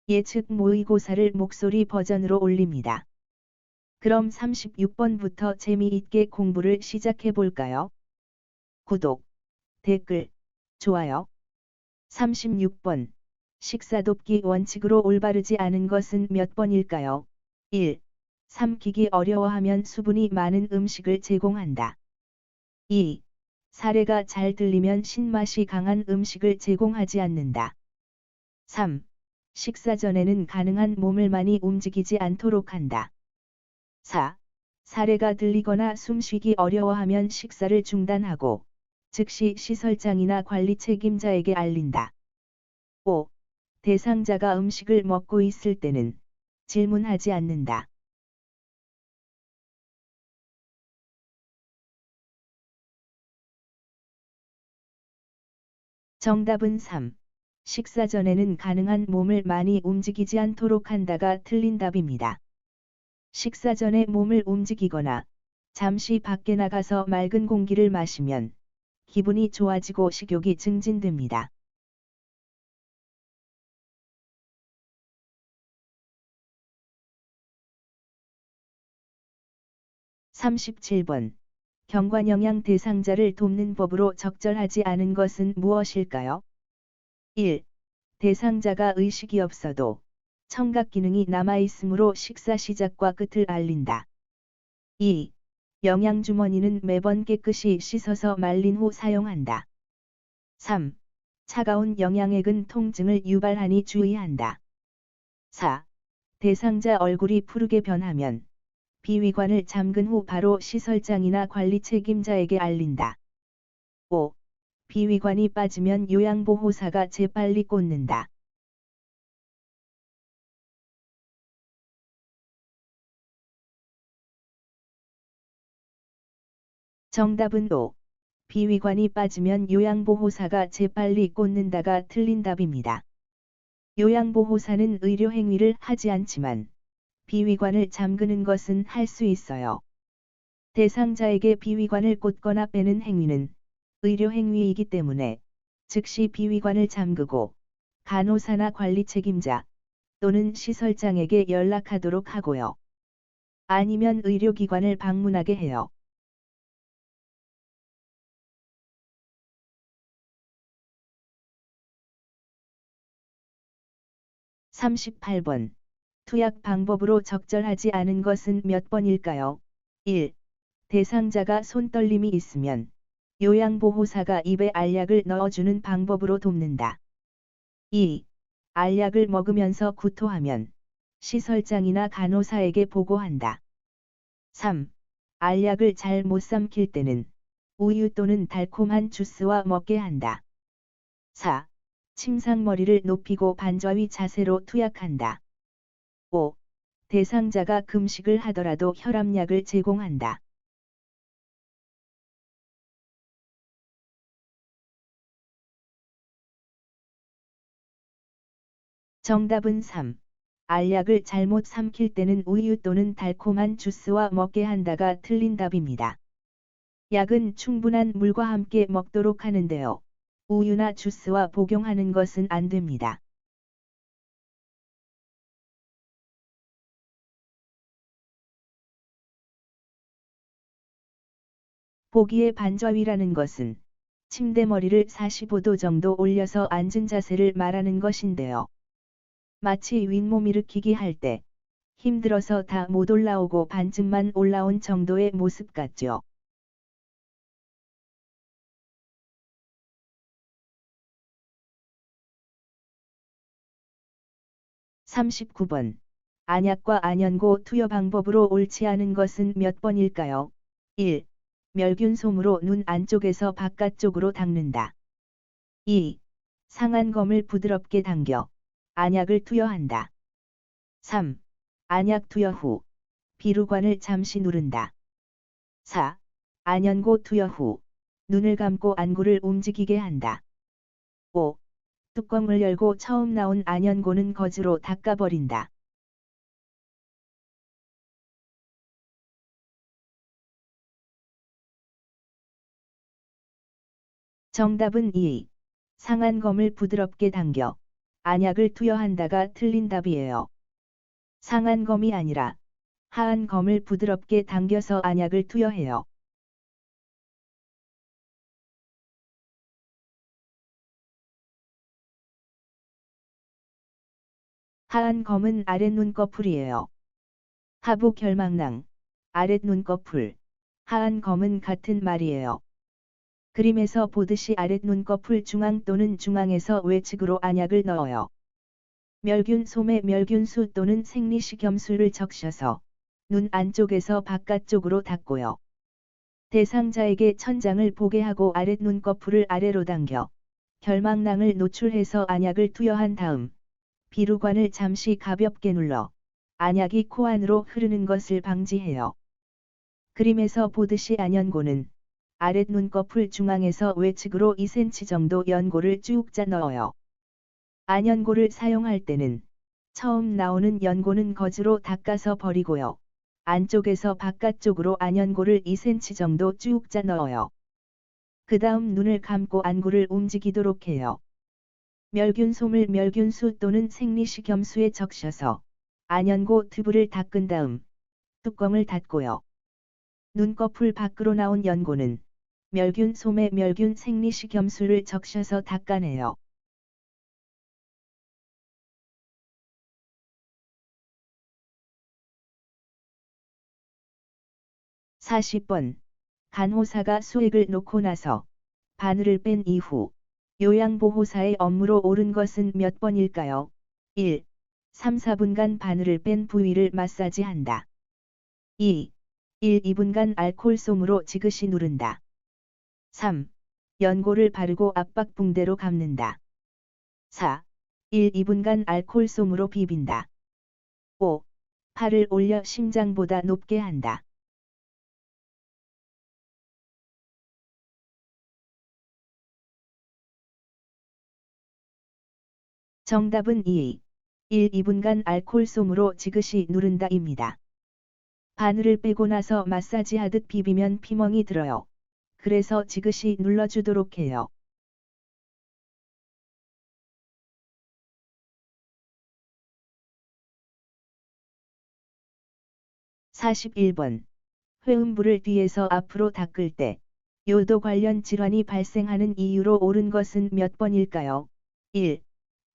예측 모의고사를 목소리 버전으로 올립니다. 그럼 36번부터 재미있게 공부를 시작해 볼까요? 구독, 댓글, 좋아요. 36번. 식사돕기 원칙으로 올바르지 않은 것은 몇 번일까요? 1. 삼키기 어려워하면 수분이 많은 음식을 제공한다. 2. 사례가 잘 들리면 신맛이 강한 음식을 제공하지 않는다. 3. 식사 전에는 가능한 몸을 많이 움직이지 않도록 한다. 4. 사례가 들리거나 숨쉬기 어려워하면 식사를 중단하고 즉시 시설장이나 관리 책임자에게 알린다. 5. 대상자가 음식을 먹고 있을 때는 질문하지 않는다. 정답은 3. 식사 전에는 가능한 몸을 많이 움직이지 않도록 한다가 틀린 답입니다. 식사 전에 몸을 움직이거나 잠시 밖에 나가서 맑은 공기를 마시면 기분이 좋아지고 식욕이 증진됩니다. 37번. 경관영양 대상자를 돕는 법으로 적절하지 않은 것은 무엇일까요? 1. 대상자가 의식이 없어도 청각 기능이 남아있으므로 식사 시작과 끝을 알린다. 2. 영양주머니는 매번 깨끗이 씻어서 말린 후 사용한다. 3. 차가운 영양액은 통증을 유발하니 주의한다. 4. 대상자 얼굴이 푸르게 변하면 비위관을 잠근 후 바로 시설장이나 관리 책임자에게 알린다. 5. 비위관이 빠지면 요양보호사가 재빨리 꽂는다. 정답은 5. 비위관이 빠지면 요양보호사가 재빨리 꽂는다가 틀린 답입니다. 요양보호사는 의료행위를 하지 않지만 비위관을 잠그는 것은 할 수 있어요. 대상자에게 비위관을 꽂거나 빼는 행위는 의료행위이기 때문에 즉시 비위관을 잠그고 간호사나 관리 책임자 또는 시설장에게 연락하도록 하고요. 아니면 의료기관을 방문하게 해요. 38번. 투약 방법으로 적절하지 않은 것은 몇 번일까요? 1. 대상자가 손떨림이 있으면 요양보호사가 입에 알약을 넣어주는 방법으로 돕는다. 2. 알약을 먹으면서 구토하면 시설장이나 간호사에게 보고한다. 3. 알약을 잘 못 삼킬 때는 우유 또는 달콤한 주스와 먹게 한다. 4. 침상머리를 높이고 반좌위 자세로 투약한다. 5. 대상자가 금식을 하더라도 혈압약을 제공한다. 정답은 3. 알약을 잘못 삼킬 때는 우유 또는 달콤한 주스와 먹게 한다가 틀린 답입니다. 약은 충분한 물과 함께 먹도록 하는데요. 우유나 주스와 복용하는 것은 안 됩니다. 보기에 반좌위라는 것은 침대머리를 45도 정도 올려서 앉은 자세를 말하는 것인데요. 마치 윗몸 일으키기 할 때 힘들어서 다 못 올라오고 반쯤만 올라온 정도의 모습 같죠. 39번. 안약과 안연고 투여 방법으로 옳지 않은 것은 몇 번일까요? 1. 멸균솜으로 눈 안쪽에서 바깥쪽으로 닦는다. 2. 상한 검을 부드럽게 당겨 안약을 투여한다. 3. 안약 투여 후 비루관을 잠시 누른다. 4. 안연고 투여 후 눈을 감고 안구를 움직이게 한다. 5. 뚜껑을 열고 처음 나온 안연고는 거즈로 닦아버린다. 정답은 2. 상한 검을 부드럽게 당겨 안약을 투여한다가 틀린 답이에요. 상한 검이 아니라 하한 검을 부드럽게 당겨서 안약을 투여해요. 하한 검은 아랫 눈꺼풀이에요. 하부 결막낭, 아랫 눈꺼풀, 하한 검은 같은 말이에요. 그림에서 보듯이 아랫 눈꺼풀 중앙 또는 중앙에서 외측으로 안약을 넣어요. 멸균 솜에 멸균수 또는 생리식염수를 적셔서 눈 안쪽에서 바깥쪽으로 닦고요. 대상자에게 천장을 보게 하고 아랫 눈꺼풀을 아래로 당겨 결막낭을 노출해서 안약을 투여한 다음 비루관을 잠시 가볍게 눌러 안약이 코 안으로 흐르는 것을 방지해요. 그림에서 보듯이 안연고는 아랫 눈꺼풀 중앙에서 외측으로 2cm 정도 연고를 쭉 짜 넣어요. 안연고를 사용할 때는 처음 나오는 연고는 거즈로 닦아서 버리고요. 안쪽에서 바깥쪽으로 안연고를 2cm 정도 쭉 짜 넣어요. 그 다음 눈을 감고 안구를 움직이도록 해요. 멸균솜을 멸균수 또는 생리식염수에 적셔서 안연고 튜브를 닦은 다음 뚜껑을 닫고요. 눈꺼풀 밖으로 나온 연고는 멸균솜에 멸균 생리식염수를 적셔서 닦아내요. 40번. 간호사가 수액을 놓고 나서 바늘을 뺀 이후 요양보호사의 업무로 옳은 것은 몇 번일까요? 1. 3, 4분간 바늘을 뺀 부위를 마사지한다. 2. 1, 2분간 알코올솜으로 지그시 누른다. 3. 연고를 바르고 압박붕대로 감는다. 4. 1, 2분간 알코올솜으로 비빈다. 5. 팔을 올려 심장보다 높게 한다. 정답은 2. 1, 2분간 알코올솜으로 지그시 누른다입니다. 바늘을 빼고 나서 마사지하듯 비비면 피멍이 들어요. 그래서 지그시 눌러주도록 해요. 41번. 회음부를 뒤에서 앞으로 닦을 때 요도 관련 질환이 발생하는 이유로 옳은 것은 몇 번일까요? 1.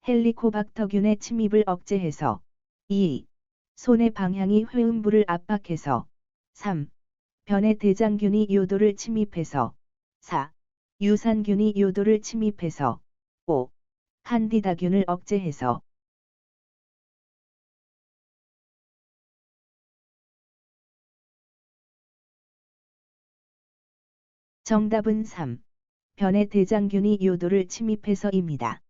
헬리코박터균의 침입을 억제해서 2. 손의 방향이 회음부를 압박해서 3. 변의 대장균이 요도를 침입해서 4. 유산균이 요도를 침입해서 5. 칸디다균을 억제해서 정답은 3. 변의 대장균이 요도를 침입해서입니다.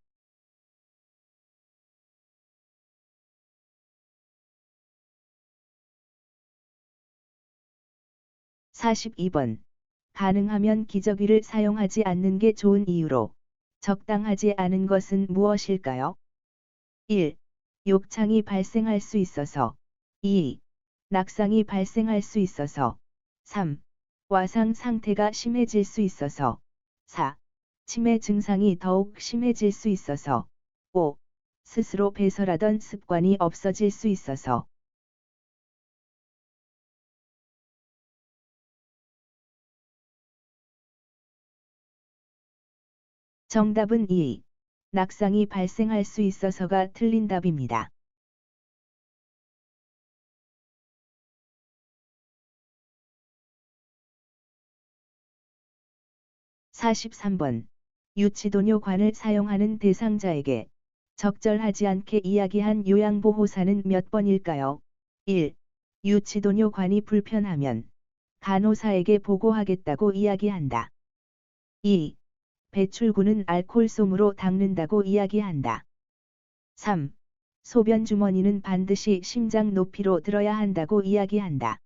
42번. 가능하면 기저귀를 사용하지 않는 게 좋은 이유로 적당하지 않은 것은 무엇일까요? 1. 욕창이 발생할 수 있어서 2. 낙상이 발생할 수 있어서 3. 와상 상태가 심해질 수 있어서 4. 치매 증상이 더욱 심해질 수 있어서 5. 스스로 배설하던 습관이 없어질 수 있어서 정답은 2. 낙상이 발생할 수 있어서가 틀린 답입니다. 43번. 유치도뇨관을 사용하는 대상자에게 적절하지 않게 이야기한 요양보호사는 몇 번일까요? 1. 유치도뇨관이 불편하면 간호사에게 보고하겠다고 이야기한다. 2. 배출구는 알코올솜으로 닦는다고 이야기한다. 3. 소변 주머니는 반드시 심장 높이로 들어야 한다고 이야기한다.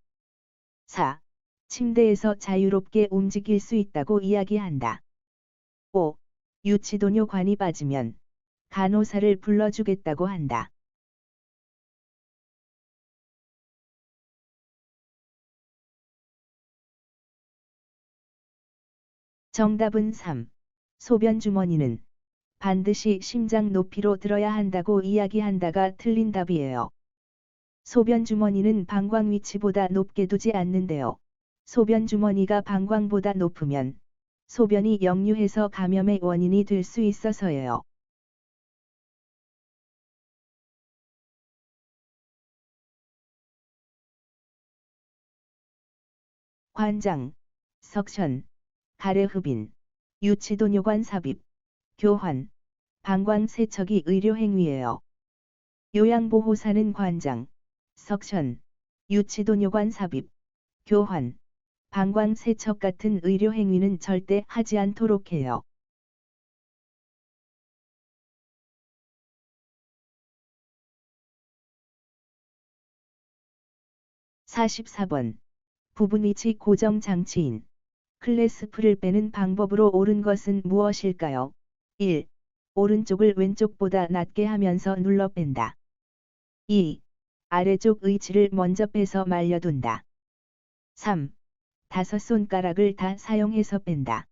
4. 침대에서 자유롭게 움직일 수 있다고 이야기한다. 5. 유치도뇨관이 빠지면 간호사를 불러주겠다고 한다. 정답은 3. 소변 주머니는 반드시 심장 높이로 들어야 한다고 이야기한다가 틀린 답이에요. 소변 주머니는 방광 위치보다 높게 두지 않는데요. 소변 주머니가 방광보다 높으면 소변이 역류해서 감염의 원인이 될 수 있어서예요. 관장, 석션, 가래흡인, 유치도뇨관 삽입, 교환, 방광 세척이 의료행위예요. 요양보호사는 관장, 석션, 유치도뇨관 삽입, 교환, 방광 세척 같은 의료행위는 절대 하지 않도록 해요. 44번. 부분 위치 고정 장치인 클래스프를 빼는 방법으로 옳은 것은 무엇일까요? 1. 오른쪽을 왼쪽보다 낮게 하면서 눌러 뺀다. 2. 아래쪽 의치를 먼저 빼서 말려둔다. 3. 다섯 손가락을 다 사용해서 뺀다.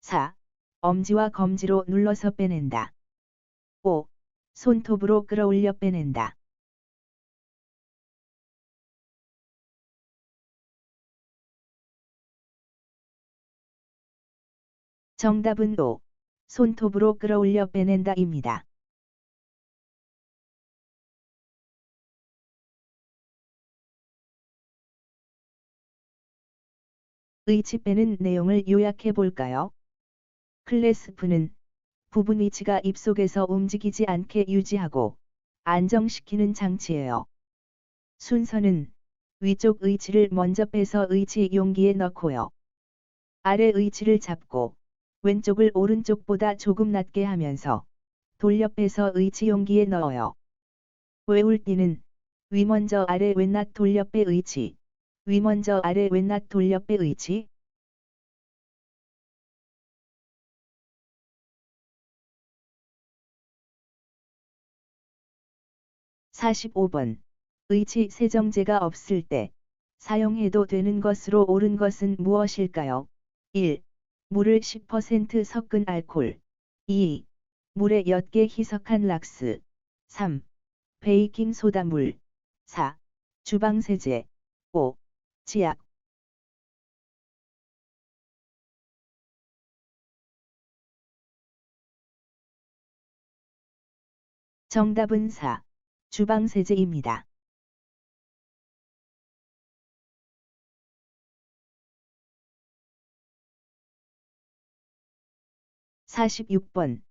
4. 엄지와 검지로 눌러서 빼낸다. 5. 손톱으로 끌어올려 빼낸다. 정답은 5. 손톱으로 끌어올려 빼낸다입니다. 의치 빼는 내용을 요약해 볼까요? 클래스프는 부분 위치가 입속에서 움직이지 않게 유지하고 안정시키는 장치예요. 순서는 위쪽 의치를 먼저 빼서 의치 용기에 넣고요. 아래 의치를 잡고 왼쪽을 오른쪽보다 조금 낮게 하면서 돌려 빼서 의치 용기에 넣어요. 외울 때는 위 먼저 아래 왼낮 돌려 빼 의치, 위 먼저 아래 왼낮 돌려 빼 의치. 45번. 의치 세정제가 없을 때 사용해도 되는 것으로 옳은 것은 무엇일까요? 1. 물을 10% 섞은 알콜. 2. 물에 옅게 희석한 락스. 3. 베이킹 소다물. 4. 주방세제. 5. 치약. 정답은 4. 주방세제입니다. 46번.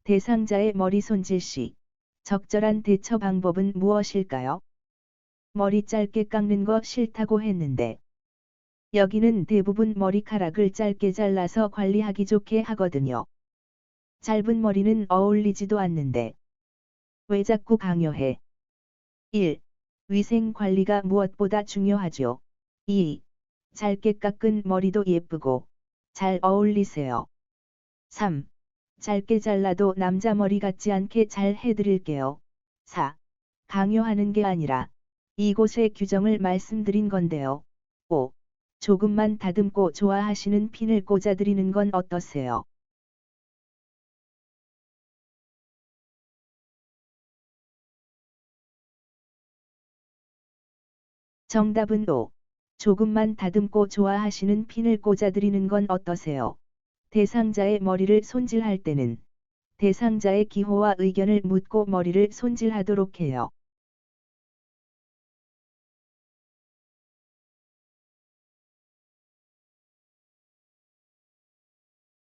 대상자의 머리 손질 시 적절한 대처 방법은 무엇일까요? 머리 짧게 깎는 거 싫다고 했는데 여기는 대부분 머리카락을 짧게 잘라서 관리하기 좋게 하거든요. 짧은 머리는 어울리지도 않는데 왜 자꾸 강요해? 1. 위생 관리가 무엇보다 중요하죠. 2. 짧게 깎은 머리도 예쁘고 잘 어울리세요. 3. 짧게 잘라도 남자 머리 같지 않게 잘 해드릴게요. 4. 강요하는 게 아니라 이곳의 규정을 말씀드린 건데요. 5. 조금만 다듬고 좋아하시는 핀을 꽂아드리는 건 어떠세요? 정답은 5. 조금만 다듬고 좋아하시는 핀을 꽂아드리는 건 어떠세요? 대상자의 머리를 손질할 때는 대상자의 기호와 의견을 묻고 머리를 손질하도록 해요.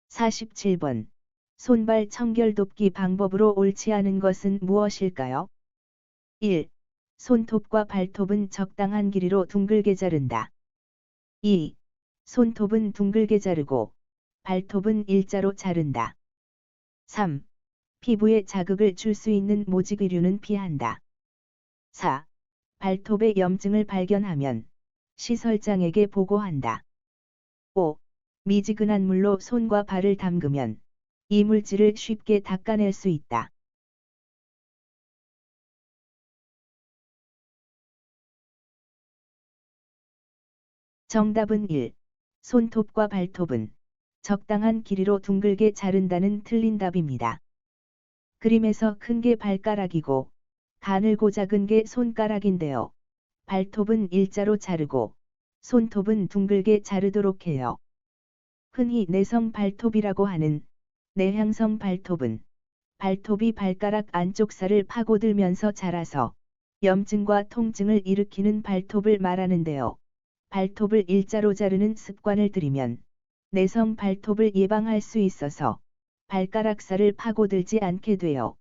47번. 손발 청결 돕기 방법으로 옳지 않은 것은 무엇일까요? 1. 손톱과 발톱은 적당한 길이로 둥글게 자른다. 2. 손톱은 둥글게 자르고 발톱은 일자로 자른다. 3. 피부에 자극을 줄 수 있는 모직의류는 피한다. 4. 발톱에 염증을 발견하면 시설장에게 보고한다. 5. 미지근한 물로 손과 발을 담그면 이물질을 쉽게 닦아낼 수 있다. 정답은 1. 손톱과 발톱은 적당한 길이로 둥글게 자른다는 틀린 답입니다. 그림에서 큰 게 발가락이고 가늘고 작은 게 손가락인데요. 발톱은 일자로 자르고 손톱은 둥글게 자르도록 해요. 흔히 내성 발톱이라고 하는 내향성 발톱은 발톱이 발가락 안쪽 살을 파고들면서 자라서 염증과 통증을 일으키는 발톱을 말하는데요. 발톱을 일자로 자르는 습관을 들이면 내성 발톱을 예방할 수 있어서 발가락 살을 파고들지 않게 돼요.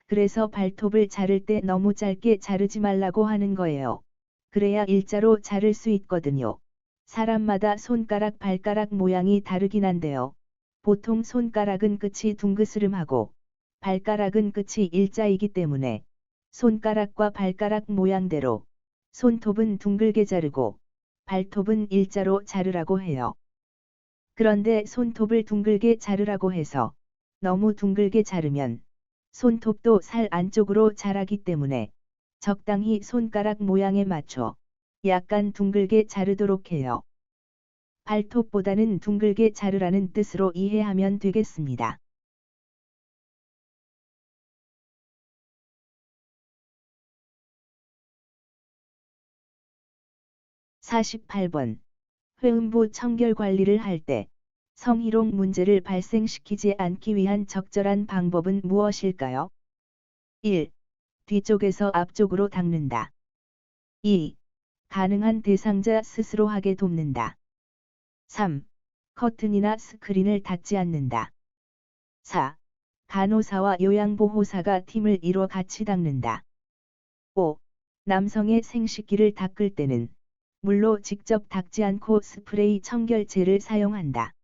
그래서 발톱을 자를 때 너무 짧게 자르지 말라고 하는 거예요. 그래야 일자로 자를 수 있거든요. 사람마다 손가락 발가락 모양이 다르긴 한데요. 보통 손가락은 끝이 둥그스름하고 발가락은 끝이 일자이기 때문에 손가락과 발가락 모양대로 손톱은 둥글게 자르고 발톱은 일자로 자르라고 해요. 그런데 손톱을 둥글게 자르라고 해서 너무 둥글게 자르면 손톱도 살 안쪽으로 자라기 때문에 적당히 손가락 모양에 맞춰 약간 둥글게 자르도록 해요. 발톱보다는 둥글게 자르라는 뜻으로 이해하면 되겠습니다. 48번. 회음부 청결 관리를 할 때 성희롱 문제를 발생시키지 않기 위한 적절한 방법은 무엇일까요? 1. 뒤쪽에서 앞쪽으로 닦는다. 2. 가능한 대상자 스스로 하게 돕는다. 3. 커튼이나 스크린을 닫지 않는다. 4. 간호사와 요양보호사가 팀을 이뤄 같이 닦는다. 5. 남성의 생식기를 닦을 때는 물로 직접 닦지 않고 스프레이 청결제를 사용한다.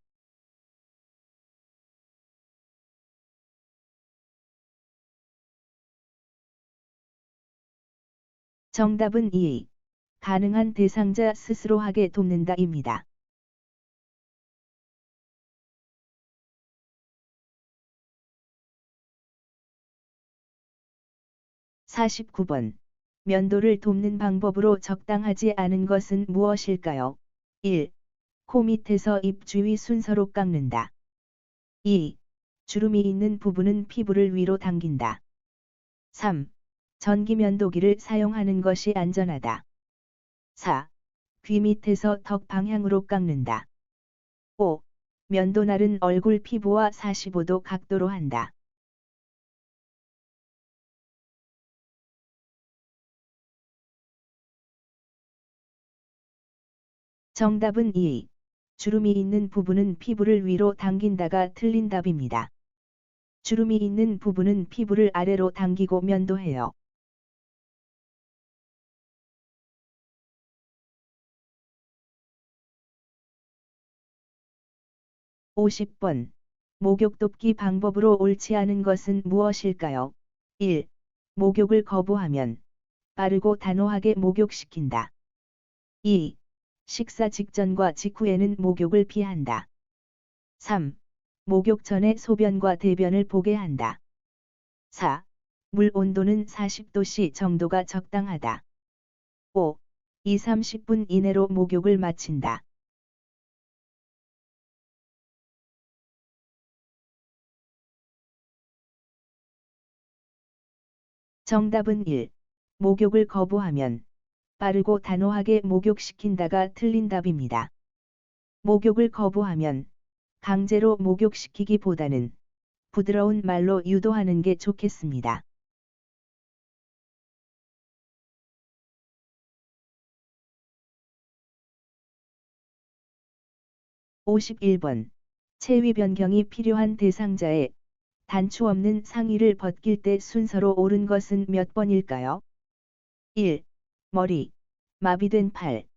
정답은 2. 가능한 대상자 스스로 하게 돕는다입니다. 49번. 면도를 돕는 방법으로 적당하지 않은 것은 무엇일까요? 1. 코 밑에서 입 주위 순서로 깎는다. 2. 주름이 있는 부분은 피부를 위로 당긴다. 3. 전기 면도기를 사용하는 것이 안전하다. 4. 귀 밑에서 턱 방향으로 깎는다. 5. 면도날은 얼굴 피부와 45도 각도로 한다. 정답은 2. 주름이 있는 부분은 피부를 위로 당긴다가 틀린 답입니다. 주름이 있는 부분은 피부를 아래로 당기고 면도해요. 50번. 목욕 돕기 방법으로 옳지 않은 것은 무엇일까요? 1. 목욕을 거부하면 빠르고 단호하게 목욕시킨다. 2. 식사 직전과 직후에는 목욕을 피한다. 3. 목욕 전에 소변과 대변을 보게 한다. 4. 물 온도는 40도씨 정도가 적당하다. 5. 2-30분 이내로 목욕을 마친다. 정답은 1. 목욕을 거부하면 빠르고 단호하게 목욕시킨다가 틀린 답입니다. 목욕을 거부하면 강제로 목욕시키기보다는 부드러운 말로 유도하는 게 좋겠습니다. 51번. 체위 변경이 필요한 대상자의 단추 없는 상의를 벗길 때 순서로 옳은 것은 몇 번일까요? 1. 머리, 마비된 팔,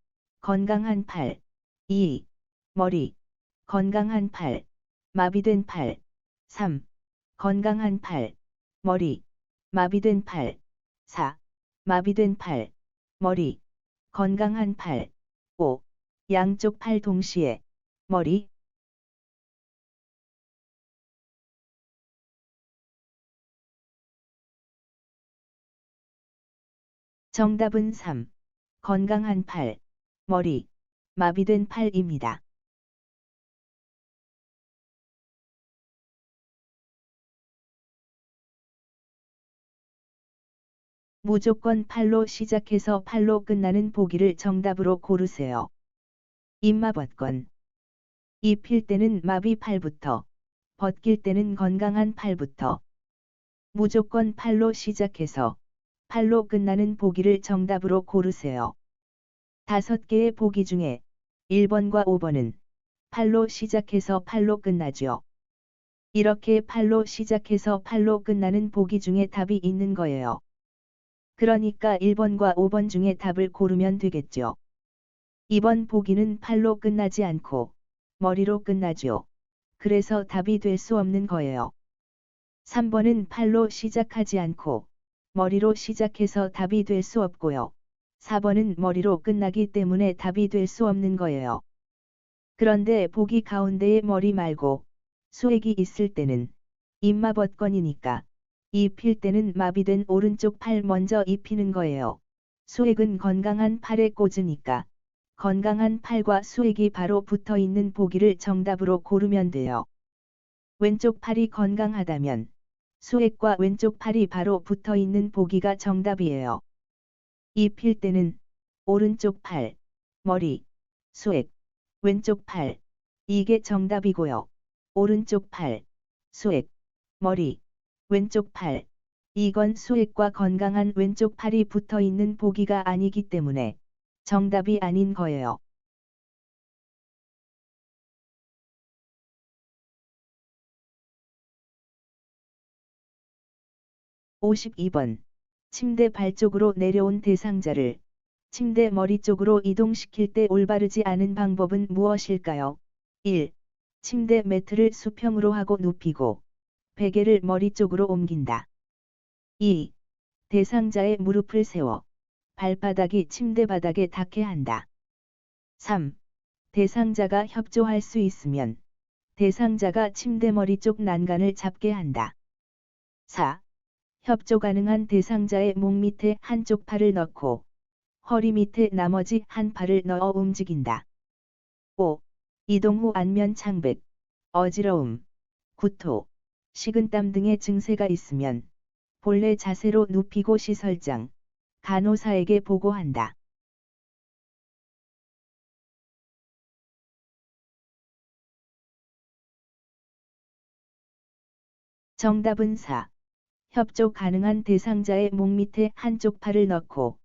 건강한 팔. 2. 머리, 건강한 팔, 마비된 팔. 3. 건강한 팔, 머리, 마비된 팔. 4. 마비된 팔, 머리, 건강한 팔. 5. 양쪽 팔 동시에, 머리. 정답은 3. 건강한 팔, 머리, 마비된 팔입니다. 무조건 팔로 시작해서 팔로 끝나는 보기를 정답으로 고르세요. 임마벗건. 입힐 때는 마비 팔부터, 벗길 때는 건강한 팔부터. 무조건 팔로 시작해서 팔로 끝나는 보기를 정답으로 고르세요. 5개의 보기 중에 1번과 5번은 팔로 시작해서 팔로 끝나죠. 이렇게 팔로 시작해서 팔로 끝나는 보기 중에 답이 있는 거예요. 그러니까 1번과 5번 중에 답을 고르면 되겠죠. 2번 보기는 팔로 끝나지 않고 머리로 끝나죠. 그래서 답이 될 수 없는 거예요. 3번은 팔로 시작하지 않고 머리로 시작해서 답이 될 수 없고요. 4번은 머리로 끝나기 때문에 답이 될 수 없는 거예요. 그런데 보기 가운데에 머리 말고 수액이 있을 때는 임마벗건이니까 입힐 때는 마비된 오른쪽 팔 먼저 입히는 거예요. 수액은 건강한 팔에 꽂으니까 건강한 팔과 수액이 바로 붙어 있는 보기를 정답으로 고르면 돼요. 왼쪽 팔이 건강하다면 수액과 왼쪽 팔이 바로 붙어 있는 보기가 정답이에요. 입힐 때는 오른쪽 팔, 머리, 수액, 왼쪽 팔, 이게 정답이고요. 오른쪽 팔, 수액, 머리, 왼쪽 팔, 이건 수액과 건강한 왼쪽 팔이 붙어 있는 보기가 아니기 때문에 정답이 아닌 거예요. 52번. 침대 발 쪽으로 내려온 대상자를 침대 머리 쪽으로 이동시킬 때 올바르지 않은 방법은 무엇일까요? 1. 침대 매트를 수평으로 하고 눕히고 베개를 머리 쪽으로 옮긴다. 2. 대상자의 무릎을 세워 발바닥이 침대 바닥에 닿게 한다. 3. 대상자가 협조할 수 있으면 대상자가 침대 머리 쪽 난간을 잡게 한다. 4. 협조 가능한 대상자의 목 밑에 한쪽 팔을 넣고 허리 밑에 나머지 한 팔을 넣어 움직인다. 5. 이동 후 안면 창백, 어지러움, 구토, 식은땀 등의 증세가 있으면 본래 자세로 눕히고 시설장, 간호사에게 보고한다. 정답은 4. 협조 가능한 대상자의 목 밑에 한쪽 팔을 넣고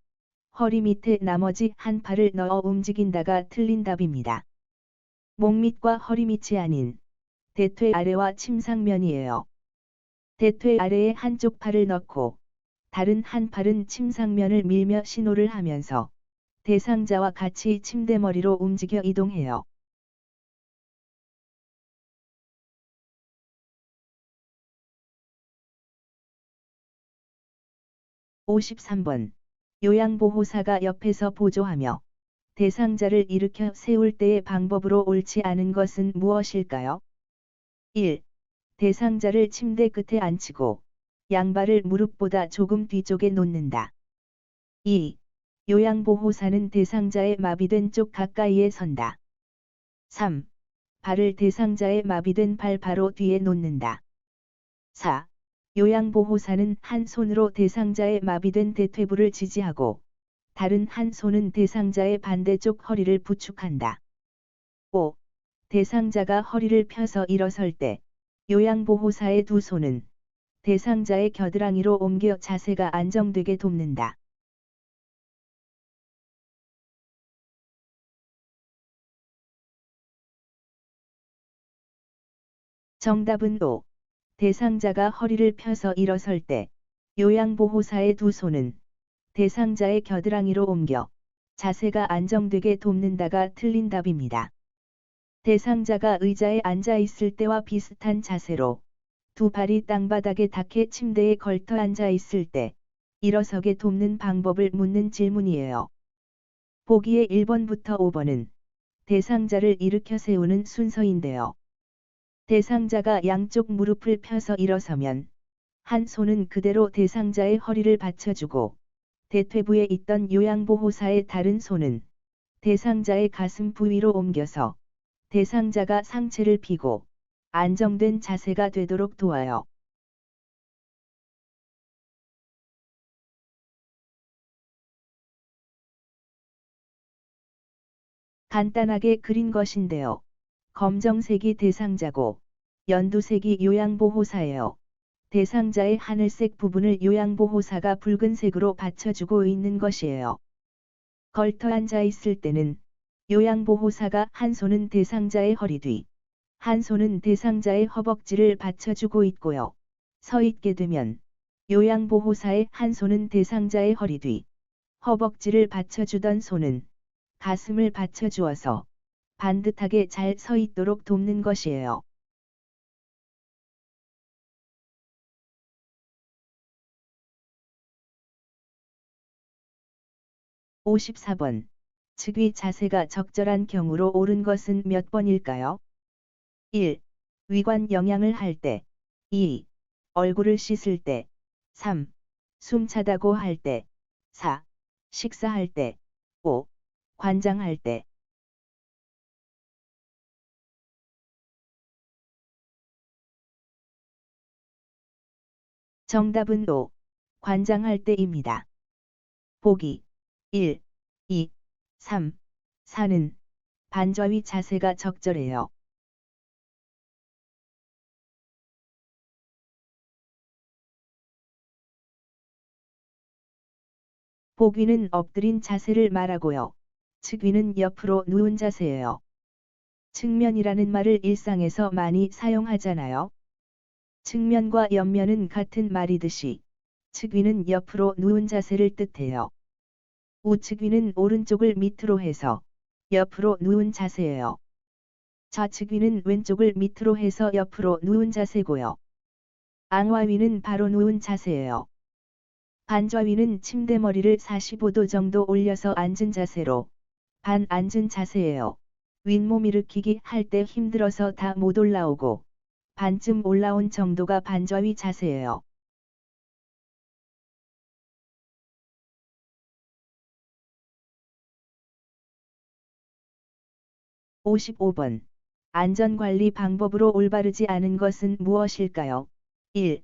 허리 밑에 나머지 한 팔을 넣어 움직인다가 틀린 답입니다. 목 밑과 허리 밑이 아닌 대퇴 아래와 침상면이에요. 대퇴 아래에 한쪽 팔을 넣고 다른 한 팔은 침상면을 밀며 신호를 하면서 대상자와 같이 침대 머리로 움직여 이동해요. 53번. 요양보호사가 옆에서 보조하며 대상자를 일으켜 세울 때의 방법으로 옳지 않은 것은 무엇일까요? 1. 대상자를 침대 끝에 앉히고 양발을 무릎보다 조금 뒤쪽에 놓는다. 2. 요양보호사는 대상자의 마비된 쪽 가까이에 선다. 3. 발을 대상자의 마비된 발 바로 뒤에 놓는다. 4. 요양보호사는 한 손으로 대상자의 마비된 대퇴부를 지지하고 다른 한 손은 대상자의 반대쪽 허리를 부축한다. 5. 대상자가 허리를 펴서 일어설 때 요양보호사의 두 손은 대상자의 겨드랑이로 옮겨 자세가 안정되게 돕는다. 정답은 5. 대상자가 허리를 펴서 일어설 때 요양보호사의 두 손은 대상자의 겨드랑이로 옮겨 자세가 안정되게 돕는다가 틀린 답입니다. 대상자가 의자에 앉아 있을 때와 비슷한 자세로 두 발이 땅바닥에 닿게 침대에 걸터 앉아 있을 때 일어서게 돕는 방법을 묻는 질문이에요. 보기의 1번부터 5번은 대상자를 일으켜 세우는 순서인데요. 대상자가 양쪽 무릎을 펴서 일어서면 한 손은 그대로 대상자의 허리를 받쳐주고 대퇴부에 있던 요양보호사의 다른 손은 대상자의 가슴 부위로 옮겨서 대상자가 상체를 펴고 안정된 자세가 되도록 도와요. 간단하게 그린 것인데요. 검정색이 대상자고 연두색이 요양보호사예요. 대상자의 하늘색 부분을 요양보호사가 붉은색으로 받쳐주고 있는 것이에요. 걸터 앉아 있을 때는 요양보호사가 한 손은 대상자의 허리 뒤, 한 손은 대상자의 허벅지를 받쳐주고 있고요. 서 있게 되면 요양보호사의 한 손은 대상자의 허리 뒤, 허벅지를 받쳐주던 손은 가슴을 받쳐주어서 반듯하게 잘 서 있도록 돕는 것이에요. 54번. 측위 자세가 적절한 경우로 옳은 것은 몇 번일까요? 1. 위관 영양을 할 때. 2. 얼굴을 씻을 때. 3. 숨 차다고 할 때. 4. 식사할 때. 5. 관장할 때. 정답은 5. 관장할 때입니다. 보기 1, 2, 3, 4는 반좌위 자세가 적절해요. 보기는 엎드린 자세를 말하고요. 측위는 옆으로 누운 자세예요. 측면이라는 말을 일상에서 많이 사용하잖아요. 측면과 옆면은 같은 말이듯이 측위는 옆으로 누운 자세를 뜻해요. 우측위는 오른쪽을 밑으로 해서 옆으로 누운 자세예요. 좌측위는 왼쪽을 밑으로 해서 옆으로 누운 자세고요. 앙화위는 바로 누운 자세예요. 반좌위는 침대 머리를 45도 정도 올려서 앉은 자세로 반 앉은 자세예요. 윗몸 일으키기 할 때 힘들어서 다 못 올라오고 반쯤 올라온 정도가 반좌위 자세예요. 55번. 안전관리 방법으로 올바르지 않은 것은 무엇일까요? 1.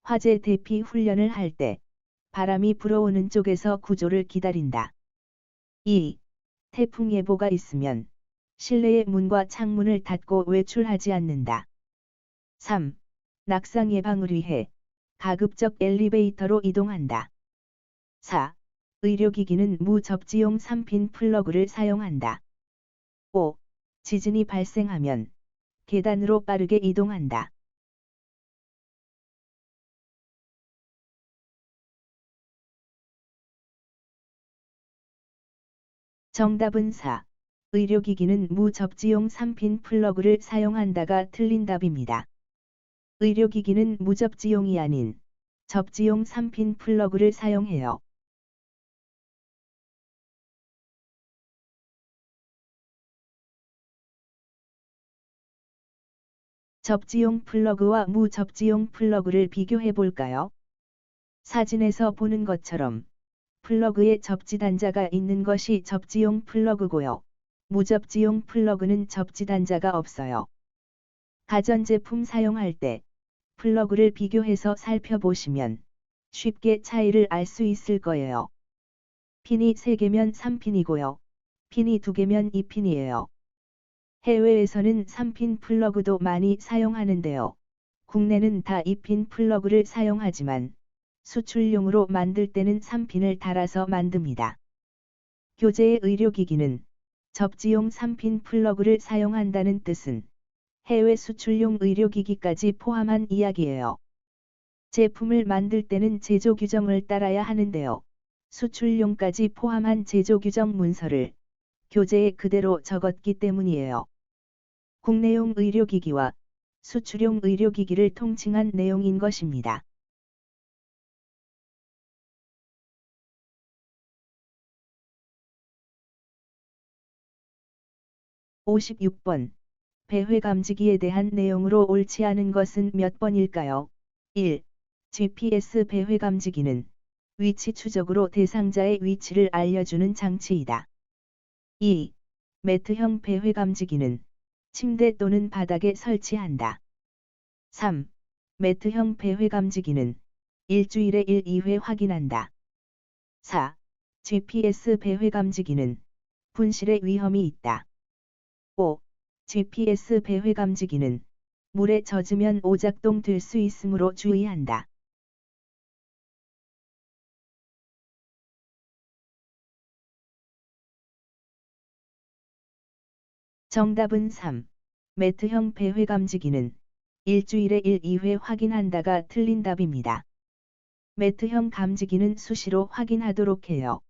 화재 대피 훈련을 할 때 바람이 불어오는 쪽에서 구조를 기다린다. 2. 태풍 예보가 있으면 실내의 문과 창문을 닫고 외출하지 않는다. 3. 낙상 예방을 위해 가급적 엘리베이터로 이동한다. 4. 의료기기는 무접지용 3핀 플러그를 사용한다. 5. 지진이 발생하면 계단으로 빠르게 이동한다. 정답은 4. 의료기기는 무접지용 3핀 플러그를 사용한다가 틀린 답입니다. 의료기기는 무접지용이 아닌 접지용 3핀 플러그를 사용해요. 접지용 플러그와 무접지용 플러그를 비교해 볼까요? 사진에서 보는 것처럼 플러그에 접지 단자가 있는 것이 접지용 플러그고요. 무접지용 플러그는 접지 단자가 없어요. 가전제품 사용할 때 플러그를 비교해서 살펴보시면 쉽게 차이를 알 수 있을 거예요. 핀이 3개면 3핀이고요. 핀이 2개면 2핀이에요. 해외에서는 3핀 플러그도 많이 사용하는데요. 국내는 다 2핀 플러그를 사용하지만 수출용으로 만들 때는 3핀을 달아서 만듭니다. 교재의 의료기기는 접지용 3핀 플러그를 사용한다는 뜻은 해외 수출용 의료기기까지 포함한 이야기예요. 제품을 만들 때는 제조 규정을 따라야 하는데요. 수출용까지 포함한 제조 규정 문서를 교재에 그대로 적었기 때문이에요. 국내용 의료기기와 수출용 의료기기를 통칭한 내용인 것입니다. 56번. 배회감지기에 대한 내용으로 옳지 않은 것은 몇 번일까요? 1. GPS 배회감지기는 위치 추적으로 대상자의 위치를 알려주는 장치이다. 2. 매트형 배회감지기는 침대 또는 바닥에 설치한다. 3. 매트형 배회감지기는 일주일에 1, 2회 확인한다. 4. GPS 배회감지기는 분실의 위험이 있다. 5. GPS 배회 감지기는 물에 젖으면 오작동 될 수 있으므로 주의한다. 정답은 3. 매트형 배회 감지기는 일주일에 1, 2회 확인한다가 틀린 답입니다. 매트형 감지기는 수시로 확인하도록 해요.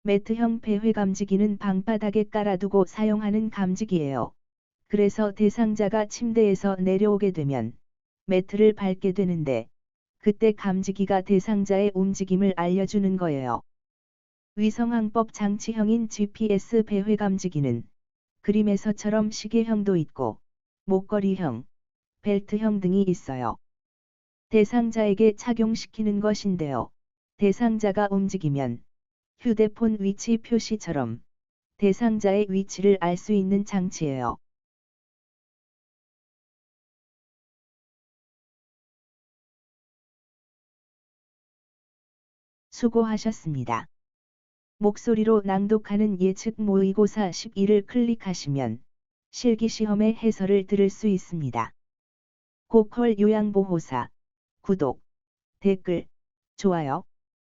매트형 배회 감지기는 방바닥에 깔아두고 사용하는 감지기예요. 그래서 대상자가 침대에서 내려오게 되면 매트를 밟게 되는데 그때 감지기가 대상자의 움직임을 알려주는 거예요. 위성항법 장치형인 GPS 배회 감지기는 그림에서처럼 시계형도 있고 목걸이형, 벨트형 등이 있어요. 대상자에게 착용시키는 것인데요. 대상자가 움직이면 휴대폰 위치 표시처럼 대상자의 위치를 알 수 있는 장치예요. 수고하셨습니다. 목소리로 낭독하는 예측 모의고사 12를 클릭하시면 실기시험의 해설을 들을 수 있습니다. 고퀄 요양보호사, 구독, 댓글, 좋아요.